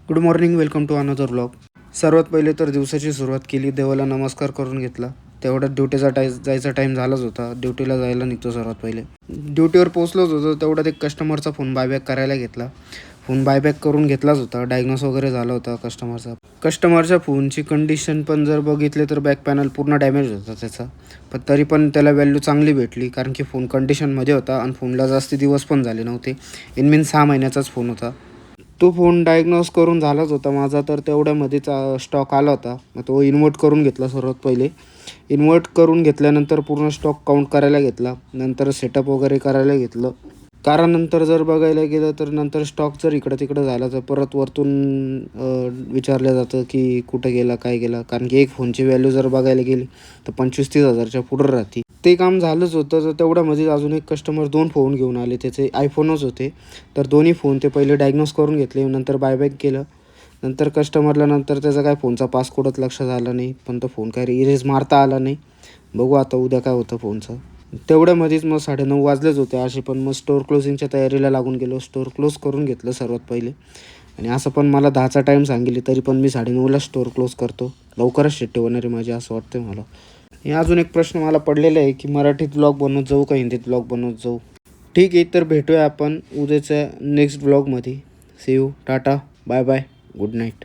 Good morning, welcome to another blog. सर्वात पहिले तर दिवसाची सुरुवात केली, देवाला नमस्कार करून घेतला. तेवढ्यात ड्युटीचा जायचा टाईम झालाच होता. ड्युटीला जायला निघतो सर्वात पहिले. ड्युटीवर पोचलोच होतो तेवढ्यात एक कस्टमरचा फोन बायबॅक करायला घेतला. फोन बायबॅक करून घेतलाच होता. डायग्नोस वगैरे झाला होता कस्टमरच्या फोनची कंडिशन पण जर बघितले तर बॅक पॅनल पूर्ण डॅमेज होता त्याचा. पण तरी पण त्याला व्हॅल्यू चांगली भेटली, कारण की फोन कंडिशनमध्ये होता आणि फोनला जास्ती दिवस पण झाले नव्हते. इन 6 महिन्याचाच फोन होता. तो फोन डायग्नोस करून झालाच होता माझा, तर तेवढ्यामध्येच स्टॉक आला होता. मग तो इन्व्हर्ट करून घेतला सर्वात पहिले. इन्व्हर्ट करून घेतल्यानंतर पूर्ण स्टॉक काउंट करायला घेतला. नंतर सेटअप वगैरे करायला घेतलं. कारण नंतर जर बघायला गेलं तर नंतर स्टॉक जर इकडं तिकडं झाला तर परत वरतून विचारलं जातं की कुठं गेला, काय गेला. कारण की एक फोनची व्हॅल्यू जर बघायला गेली तर 25-30 हजारच्या पुढं राहते. ते काम झालंच होतं. तर तेवढ्यामध्ये अजून एक कस्टमर 2 फोन घेऊन आले. त्याचे आयफोनच होते. तर दोन्ही फोन ते पहिले डायग्नोस करून घेतले, नंतर बायबॅक केलं. नंतर कस्टमरला नंतर त्याचा काय फोनचा पासकोडच लक्षात आला नाही, पण तो फोन काय इरेज मारता आला नाही. बघू आता उद्या काय होतं फोनचं. तेवढ्यामध्येच मग 9:30 वाजलेच होते असे. पण मग स्टोअर क्लोजिंगच्या तयारीला लागून गेलो. स्टोअर क्लोज करून घेतलं सर्वात पहिले. आणि असं पण मला 10चा टाईम सांगितले, तरी पण मी 9:30ला स्टोअर क्लोज करतो. लवकरच शिट्टी होणार आहे माझी असं वाटतं मला. हे अजून एक प्रश्न मला पडलेला आहे की मराठीत ब्लॉग बनवत जाऊ का हिंदीत ब्लॉग बनवत जाऊ. ठीक आहे, तर भेटूया आपण उद्याच्या नेक्स्ट ब्लॉगमध्ये. See you, tata, bye bye, good night.